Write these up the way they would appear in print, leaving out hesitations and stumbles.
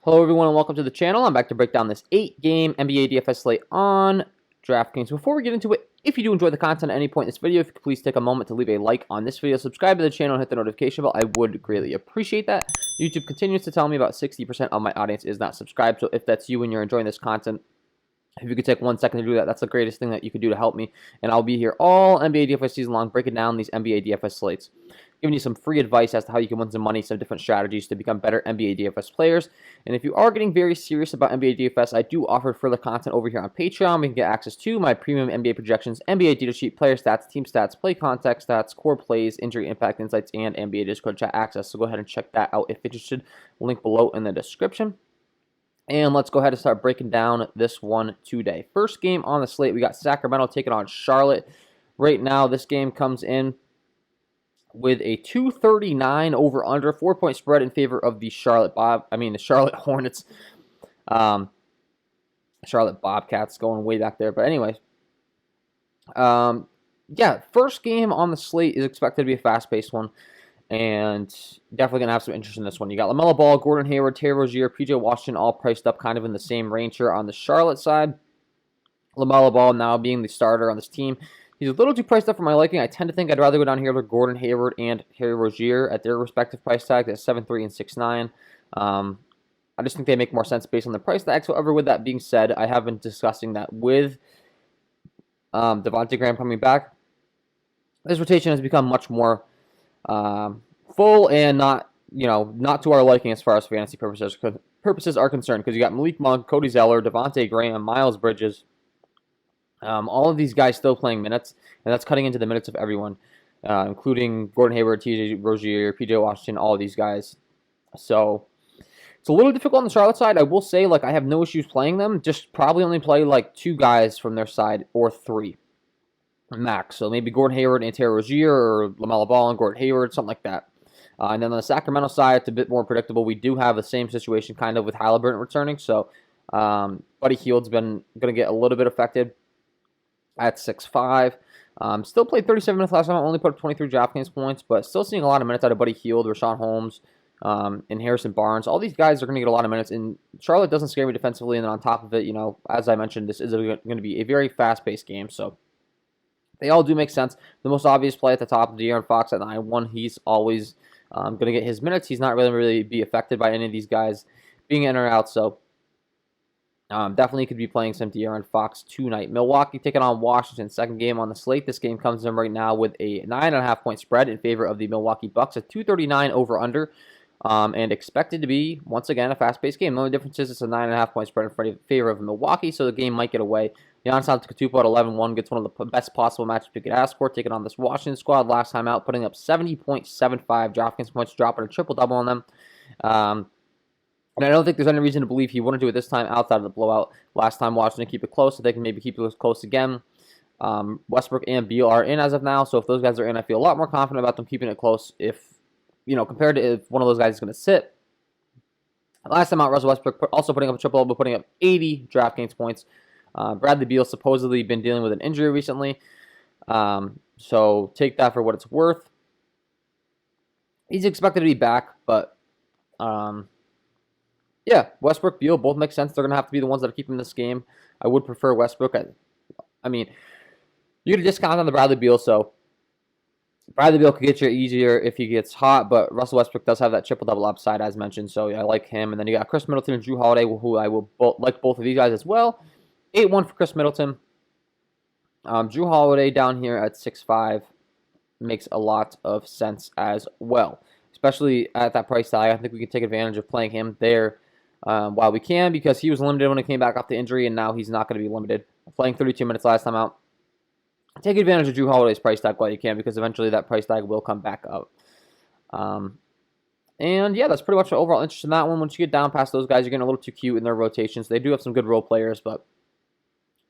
Hello everyone and welcome to the channel. I'm back to break down this 8-game NBA DFS slate on DraftKings. Before we get into it, if you do enjoy the content at any point in this video, if you could please take a moment to leave a like on this video, subscribe to the channel, and hit the notification bell, I would greatly appreciate that. YouTube continues to tell me about 60% of my audience is not subscribed, so if that's you and you're enjoying this content, if you could take 1 second to do that, that's the greatest thing that you could do to help me. And I'll be here all NBA DFS season long, breaking down these NBA DFS slates, giving you some free advice as to how you can win some money, some different strategies to become better NBA DFS players. And if you are getting very serious about NBA DFS, I do offer further content over here on Patreon. We can get access to my premium NBA projections, NBA data sheet, player stats, team stats, play context stats, core plays, injury impact insights, and NBA Discord chat access. So go ahead and check that out if interested. Link below in the description. And let's go ahead and start breaking down this one today. First game on the slate, we got Sacramento taking on Charlotte. Right now, this game comes in with a 239 over/under, 4-point spread in favor of the Charlotte Hornets. Charlotte Bobcats going way back there. But anyways, yeah, first game on the slate is expected to be a fast-paced one. And definitely going to have some interest in this one. You got LaMelo Ball, Gordon Hayward, Terry Rozier, PJ Washington, all priced up kind of in the same range here on the Charlotte side. LaMelo Ball now being the starter on this team. He's a little too priced up for my liking. I tend to think I'd rather go down here with Gordon Hayward and Terry Rozier at their respective price tags at 7.3 and 6.9. I just think they make more sense based on the price tags. However, with that being said, I have been discussing that with Devontae Graham coming back, this rotation has become much more full and not to our liking as far as fantasy purposes are concerned, because you got Malik Monk, Cody Zeller, Devontae Graham, Miles Bridges, all of these guys still playing minutes, and that's cutting into the minutes of everyone, including Gordon Hayward, TJ Rozier, PJ Washington, all of these guys. So it's a little difficult on the Charlotte side. I will say, I have no issues playing them, just probably only play 2 guys from their side or 3 max. So maybe Gordon Hayward and Terry Rozier, or LaMelo Ball and Gordon Hayward, something like that. And then on the Sacramento side, it's a bit more predictable. We do have the same situation kind of with Halliburton returning. So Buddy Hield's been going to get a little bit affected at 6'5". Still played 37 minutes last time. Only put up 23 DraftKings points, but still seeing a lot of minutes out of Buddy Hield, Rashawn Holmes, and Harrison Barnes. All these guys are going to get a lot of minutes. And Charlotte doesn't scare me defensively. And then on top of it, as I mentioned, this is going to be a very fast-paced game. So they all do make sense. The most obvious play at the top, De'Aaron Fox at 9-1. He's always going to get his minutes. He's not really be affected by any of these guys being in or out. So definitely could be playing some De'Aaron Fox tonight. Milwaukee taking on Washington, second game on the slate. This game comes in right now with a 9.5-point spread in favor of the Milwaukee Bucks, a 239 over/under, and expected to be, once again, a fast-paced game. The only difference is it's a 9.5-point spread in favor of Milwaukee, so the game might get away. Giannis Antetokounmpo at 11-1 gets one of the best possible matchups you could ask for, taking on this Washington squad last time out, putting up 70.75 DraftKings points, dropping a triple-double on them. And I don't think there's any reason to believe he wouldn't do it this time outside of the blowout. Last time Washington keep it close, so they can maybe keep it close again. Westbrook and Beal are in as of now, so if those guys are in, I feel a lot more confident about them keeping it close compared to if one of those guys is going to sit. Last time out, Russell Westbrook also putting up a triple-double, putting up 80 DraftKings points. Bradley Beal supposedly been dealing with an injury recently, so take that for what it's worth. He's expected to be back, but yeah, Westbrook, Beal both make sense. They're going to have to be the ones that are keeping this game. I would prefer Westbrook. I mean, you get a discount on the Bradley Beal, so Bradley Beal could get you easier if he gets hot, but Russell Westbrook does have that triple-double upside, as mentioned, so yeah, I like him. And then you got Chris Middleton and Jrue Holiday, who I will like both of these guys as well. 8-1 for Chris Middleton. Jrue Holiday down here at 6'5" makes a lot of sense as well, especially at that price tag. I think we can take advantage of playing him there while we can, because he was limited when he came back off the injury, and now he's not going to be limited. Playing 32 minutes last time out. Take advantage of Jrue Holiday's price tag while you can, because eventually that price tag will come back up. And yeah, that's pretty much the overall interest in that one. Once you get down past those guys, you're getting a little too cute in their rotations. They do have some good role players, but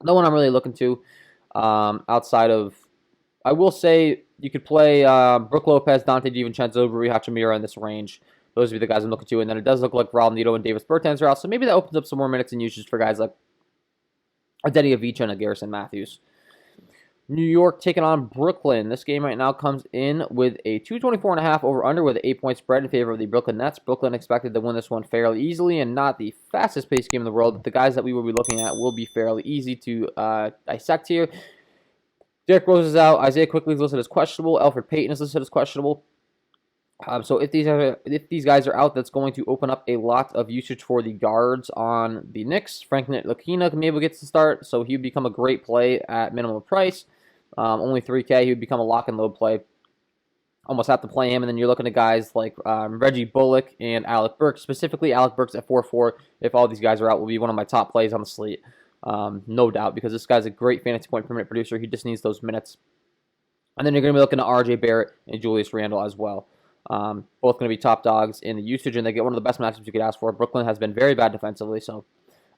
no one I'm really looking to outside of, I will say, you could play Brook Lopez, Dante DiVincenzo, Rui Hachimura in this range. Those would be the guys I'm looking to. And then it does look like Raul Neto and Davis Bertans are out, so maybe that opens up some more minutes and usage for guys like a Denny Avicii and a Garrison Matthews. New York taking on Brooklyn. This game right now comes in with a 224.5 over-under with an 8-point spread in favor of the Brooklyn Nets. Brooklyn expected to win this one fairly easily and not the fastest-paced game in the world, but the guys that we will be looking at will be fairly easy to dissect here. Derrick Rose is out. Isaiah Quickly is listed as questionable. Elfrid Payton is listed as questionable. So if these guys are out, that's going to open up a lot of usage for the guards on the Knicks. Frank Ntilikina maybe gets to start, so he would become a great play at minimum price. Only 3K, he would become a lock and load play. Almost have to play him, and then you're looking at guys like Reggie Bullock and Alec Burks. Specifically, Alec Burks at 4-4, if all these guys are out, will be one of my top plays on the slate. No doubt, because this guy's a great fantasy point per minute producer. He just needs those minutes. And then you're going to be looking at RJ Barrett and Julius Randle as well. Both going to be top dogs in the usage, and they get one of the best matchups you could ask for. Brooklyn has been very bad defensively, so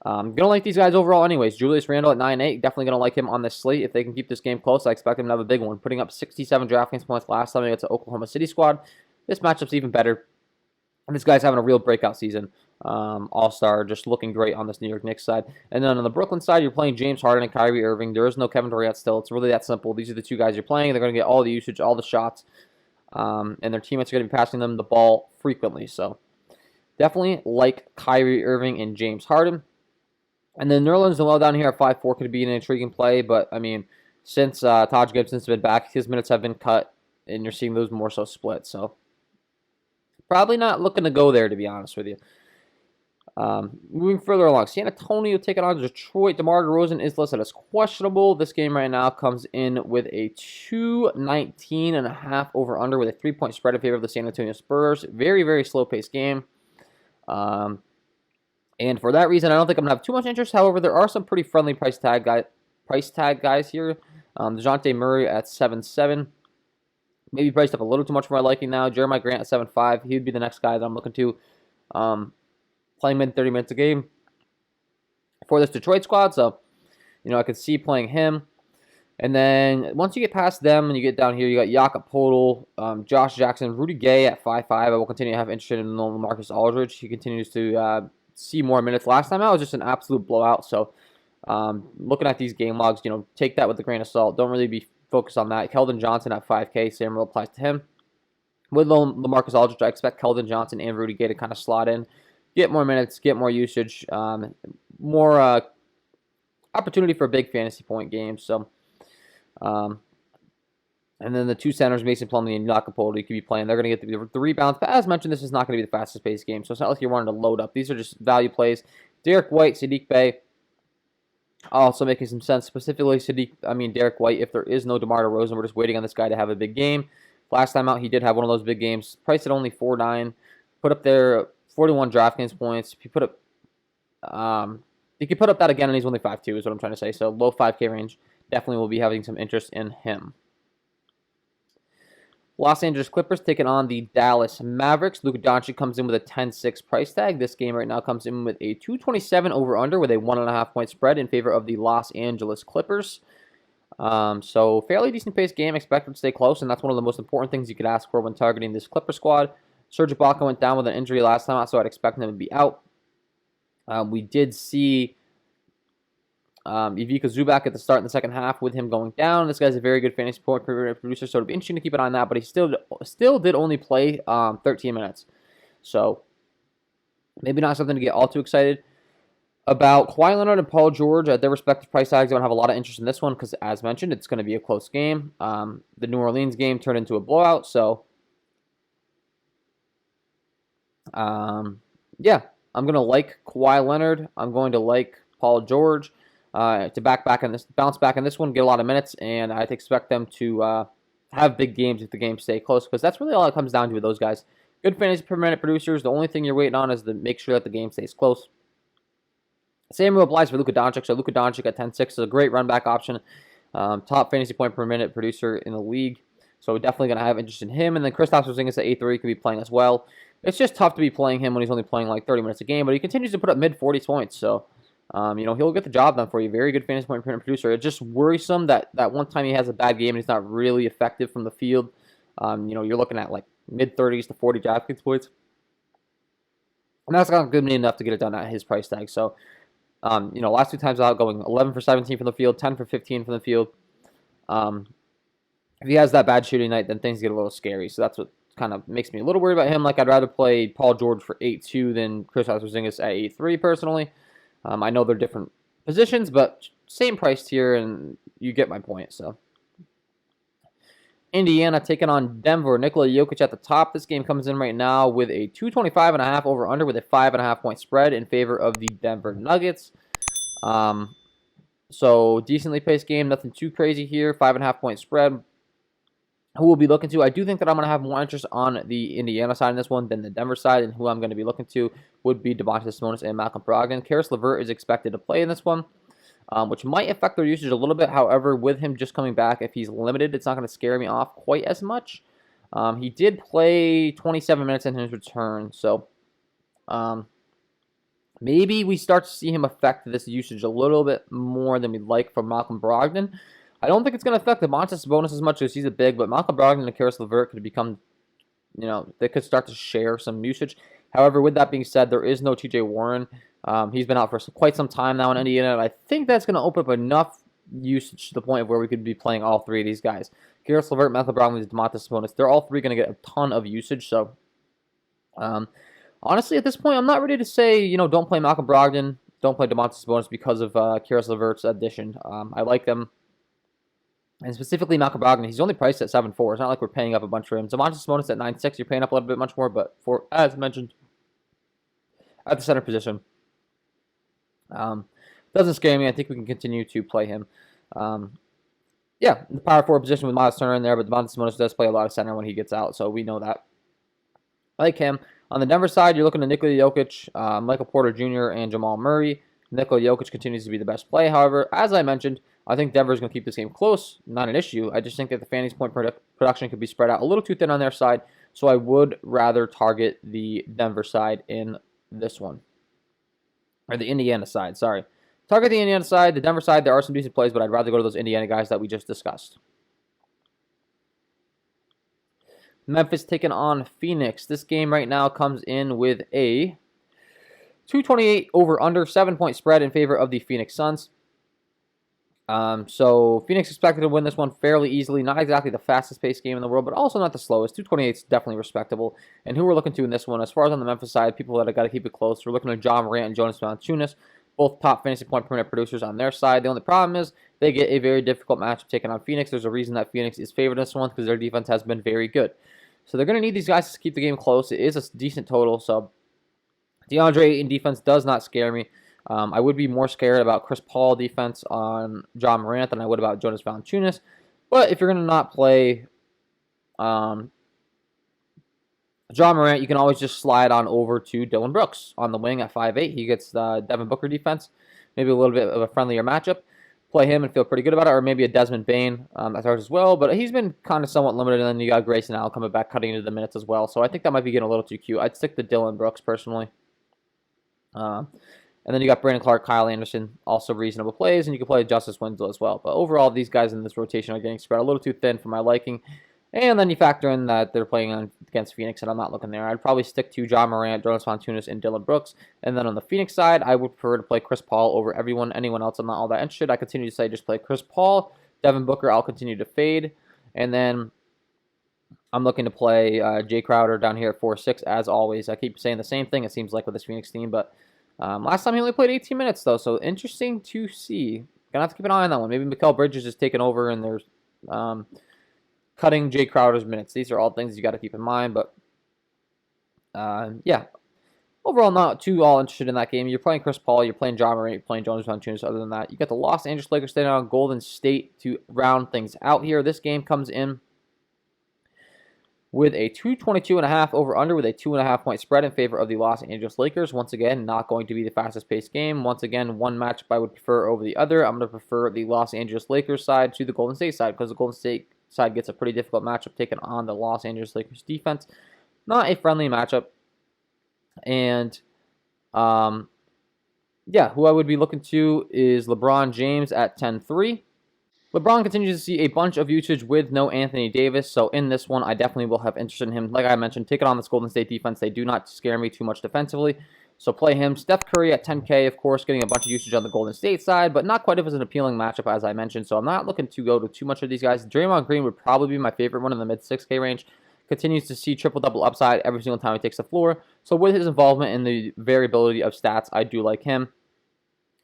I'm going to like these guys overall anyways. Julius Randle at 9-8, definitely going to like him on this slate. If they can keep this game close, I expect him to have a big one. Putting up 67 DraftKings points last time against the Oklahoma City squad. This matchup's even better. And this guy's having a real breakout season. All-star, just looking great on this New York Knicks side. And then on the Brooklyn side, you're playing James Harden and Kyrie Irving. There is no Kevin Durant still. It's really that simple. These are the two guys you're playing. They're going to get all the usage, all the shots. And their teammates are going to be passing them the ball frequently. So definitely like Kyrie Irving and James Harden. And then Nerlens Noel down here at 5-4 could be an intriguing play. But, I mean, since Taj Gibson's been back, his minutes have been cut. And you're seeing those more so split. So probably not looking to go there, to be honest with you. Moving further along, San Antonio taking on Detroit. DeMar DeRozan is listed as questionable. This game right now comes in with a 219.5 over-under with a 3-point spread in favor of the San Antonio Spurs. Very, very slow-paced game. And for that reason, I don't think I'm going to have too much interest. However, there are some pretty friendly price tag guys here. DeJounte Murray at 7-7. Maybe priced up a little too much for my liking now. Jeremiah Grant at 7-5. He would be the next guy that I'm looking to. Playing mid 30 minutes a game for this Detroit squad. So, I could see playing him. And then once you get past them and you get down here, you got Jakob Poeltl, Josh Jackson, Rudy Gay at 5-5. I will continue to have interest in LaMarcus Aldridge. He continues to see more minutes. Last time out was just an absolute blowout. So, looking at these game logs, take that with a grain of salt. Don't really be focused on that. Keldon Johnson at 5K. Same rule applies to him. With LaMarcus Aldridge, I expect Keldon Johnson and Rudy Gay to kind of slot in. Get more minutes, get more usage, more opportunity for big fantasy point games. So, and then the two centers, Mason Plumlee and Jakob Poeltl, you could be playing. They're going to get the rebounds. But as mentioned, this is not going to be the fastest paced game. So it's not like you're wanting to load up. These are just value plays. Derek White, Saddiq Bey, also making some sense. Specifically, Derek White, if there is no DeMar DeRozan, we're just waiting on this guy to have a big game. Last time out, he did have one of those big games. Priced at only 4.9. Put up there 41 DraftKings points. If you put up, you can put up that again, and he's only 5'2", is what I'm trying to say. So low 5K range. Definitely will be having some interest in him. Los Angeles Clippers taking on the Dallas Mavericks. Luka Doncic comes in with a 10-6 price tag. This game right now comes in with a 227 over-under with a 1.5-point spread in favor of the Los Angeles Clippers. So fairly decent paced game. Expected to stay close, and that's one of the most important things you could ask for when targeting this Clipper squad. Serge Ibaka went down with an injury last time out, so I'd expect him to be out. We did see Ivica Zubac at the start in the second half with him going down. This guy's a very good fantasy point producer, so it'll be interesting to keep an eye on that, but he still did only play 13 minutes. So maybe not something to get all too excited about. Kawhi Leonard and Paul George at their respective price tags, I don't have a lot of interest in this one because, as mentioned, it's going to be a close game. The New Orleans game turned into a blowout, so yeah, I'm going to like Kawhi Leonard. I'm going to like Paul George to bounce back in this one, get a lot of minutes, and I'd expect them to have big games if the games stay close, because that's really all it comes down to with those guys. Good fantasy per minute producers. The only thing you're waiting on is to make sure that the game stays close. Same rule applies for Luka Doncic. So Luka Doncic at 10-6 is a great run back option. Top fantasy point per minute producer in the league. So definitely going to have interest in him. And then Kristaps Porzingis at 8-3 could be playing as well. It's just tough to be playing him when he's only playing like 30 minutes a game, but he continues to put up mid-40 points. So, he'll get the job done for you. Very good fantasy point producer. It's just worrisome that one time he has a bad game and he's not really effective from the field. You're looking at like mid-30s to 40 DraftKings points. And that's not good enough to get it done at his price tag. So, last two times out going 11 for 17 from the field, 10 for 15 from the field. If he has that bad shooting night, then things get a little scary. So that's what kind of makes me a little worried about him. Like, I'd rather play Paul George for 8-2 than Kristaps Porzingis at 8-3 personally. I know they're different positions, but same price tier, and you get my point. So Indiana taking on Denver. Nikola Jokic at the top. This game comes in right now with a 225.5 over under with a 5.5 point spread in favor of the Denver Nuggets. So decently paced game, nothing too crazy here. 5.5 point spread. Who we'll be looking to? I do think that I'm going to have more interest on the Indiana side in this one than the Denver side, and who I'm going to be looking to would be Domantas Sabonis and Malcolm Brogdon. Karis LeVert is expected to play in this one, which might affect their usage a little bit. However, with him just coming back, if he's limited, it's not going to scare me off quite as much. He did play 27 minutes in his return, so maybe we start to see him affect this usage a little bit more than we'd like from Malcolm Brogdon. I don't think it's going to affect Domantas Sabonis as much as he's a big, but Malcolm Brogdon and Karis LeVert could become, they could start to share some usage. However, with that being said, there is no TJ Warren. He's been out for quite some time now in Indiana, and I think that's going to open up enough usage to the point where we could be playing all three of these guys. Karis LeVert, Malcolm Brogdon, and Domantas Sabonis. They're all three going to get a ton of usage, so honestly, at this point, I'm not ready to say, don't play Malcolm Brogdon, don't play Domantas Sabonis because of Karis LeVert's addition. I like them. And specifically Malcolm Brogdon, he's only priced at 7.4. It's not like we're paying up a bunch for him. Domantas Sabonis at 9.6, you're paying up a little bit much more, but for, as mentioned, at the center position, doesn't scare me. I think we can continue to play him. Yeah, the power forward position with Miles Turner in there, but Domantas Sabonis does play a lot of center when he gets out, so we know that. I like him. On the Denver side, you're looking at Nikola Jokic, Michael Porter Jr., and Jamal Murray. Nikola Jokic continues to be the best play. However, as I mentioned, I think Denver is going to keep this game close. Not an issue. I just think that the fantasy point production could be spread out a little too thin on their side, so I would rather target the Denver side in this one. Or the Indiana side, sorry. Target the Indiana side. The Denver side, there are some decent plays, but I'd rather go to those Indiana guys that we just discussed. Memphis taking on Phoenix. This game right now comes in with a 228 over under 7-point spread in favor of the Phoenix Suns. So Phoenix expected to win this one fairly easily. Not exactly the fastest paced game in the world, but also not the slowest. 228 is definitely respectable. And who we're looking to in this one, as far as on the Memphis side, people that have got to keep it close, we're looking at John Morant and Jonas Valanciunas, both top fantasy point per minute producers on their side. The only problem is they get a very difficult matchup taking on Phoenix. There's a reason that Phoenix is favored in this one because their defense has been very good. So they're going to need these guys to keep the game close. It is a decent total, so DeAndre Ayton defense does not scare me. I would be more scared about Chris Paul defense on John Morant than I would about Jonas Valanciunas. But if you're going to not play John Morant, you can always just slide on over to Dylan Brooks on the wing at 5'8". He gets Devin Booker defense, maybe a little bit of a friendlier matchup. Play him and feel pretty good about it, or maybe a Desmond Bane at ours as well. But he's been kind of somewhat limited, and then you got Grayson Allen coming back, cutting into the minutes as well. So I think that might be getting a little too cute. I'd stick to Dylan Brooks personally. And then you got Brandon Clark, Kyle Anderson, also reasonable plays, and you can play Justice Winslow as well. But overall, these guys in this rotation are getting spread a little too thin for my liking. And then you factor in that they're playing against Phoenix, and I'm not looking there. I'd probably stick to John Morant, Jonas Valanciunas, and Dylan Brooks. And then on the Phoenix side, I would prefer to play Chris Paul over anyone else. I'm not all that interested. I continue to say just play Chris Paul. Devin Booker, I'll continue to fade. And then I'm looking to play Jay Crowder down here at 4-6, as always. I keep saying the same thing, it seems like, with this Phoenix team, but last time he only played 18 minutes, though, so interesting to see. Gonna have to keep an eye on that one. Maybe Mikal Bridges is taking over, and there's cutting Jay Crowder's minutes. These are all things you got to keep in mind, but yeah. Overall, not too all interested in that game. You're playing Chris Paul, you're playing John Morant, you're playing Jonas Valanciunas. Other than that, you got the Los Angeles Lakers staying on Golden State to round things out here. This game comes in with a 222.5 over under with a 2.5 point spread in favor of the Los Angeles Lakers. Once again, not going to be the fastest paced game. Once again, one matchup I would prefer over the other. I'm going to prefer the Los Angeles Lakers side to the Golden State side because the Golden State side gets a pretty difficult matchup taking on the Los Angeles Lakers defense. Not a friendly matchup. And yeah, who I would be looking to is LeBron James at 10-3. LeBron continues to see a bunch of usage with no Anthony Davis, so in this one, I definitely will have interest in him. Like I mentioned, taking on this Golden State defense, they do not scare me too much defensively. So play him. Steph Curry at 10K, of course, getting a bunch of usage on the Golden State side, but not quite as an appealing matchup, as I mentioned. So I'm not looking to go to too much of these guys. Draymond Green would probably be my favorite one in the mid 6K range. Continues to see triple-double upside every single time he takes the floor. So with his involvement in the variability of stats, I do like him.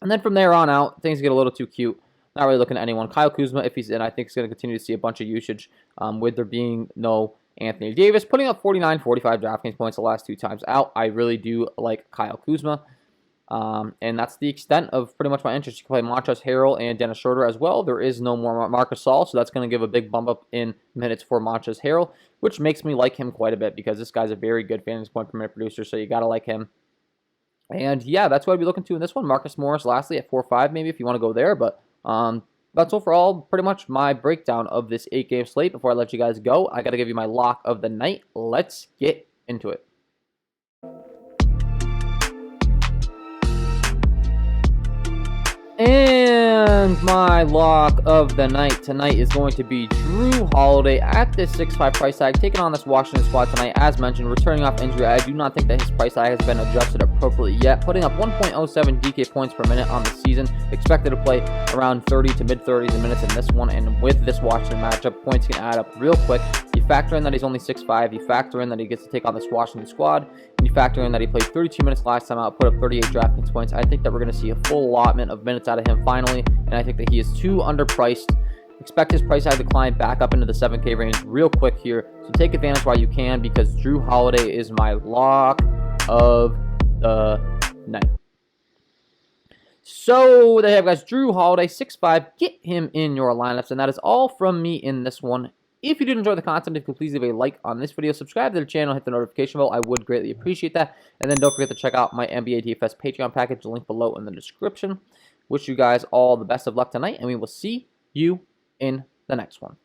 And then from there on out, things get a little too cute. Not really looking at anyone. Kyle Kuzma, if he's in, I think he's going to continue to see a bunch of usage with there being no Anthony Davis. Putting up 49, 45 DraftKings points the last 2 times out. I really do like Kyle Kuzma. And that's the extent of pretty much my interest. You can play Montrezl Harrell and Dennis Schroeder as well. There is no more Marc Gasol, so that's going to give a big bump up in minutes for Montrezl Harrell, which makes me like him quite a bit because this guy's a very good fantasy point per minute producer, so you got to like him. And yeah, that's what I'd be looking to in this one. Marcus Morris lastly at 4-5 maybe if you want to go there, but that's overall pretty much my breakdown of this 8-game slate. Before I let you guys go, I got to give you my lock of the night. Let's get into it. And my lock of the night tonight is going to be Drew Holiday at this 6.5 price tag, taking on this Washington squad tonight. As mentioned, returning off injury, I do not think that his price tag has been adjusted appropriately yet. Putting up 1.07 DK points per minute on the season, expected to play around 30 to mid-30s in minutes in this one. And with this Washington matchup, points can add up real quick. You factor in that he's only 6'5", you factor in that he gets to take on this Washington squad, and you factor in that he played 32 minutes last time out, put up 38 DraftKings points. I think that we're going to see a full allotment of minutes out of him finally, and I think that he is too underpriced. Expect his price tag to climb back up into the 7K range real quick here, so take advantage while you can because Drew Holiday is my lock of the night. So there you have, guys. Drew Holiday, 6'5". Get him in your lineups, and that is all from me in this one. If you did enjoy the content, if you could please leave a like on this video, subscribe to the channel, hit the notification bell. I would greatly appreciate that. And then don't forget to check out my NBA DFS Patreon package, link below in the description. Wish you guys all the best of luck tonight, and we will see you in the next one.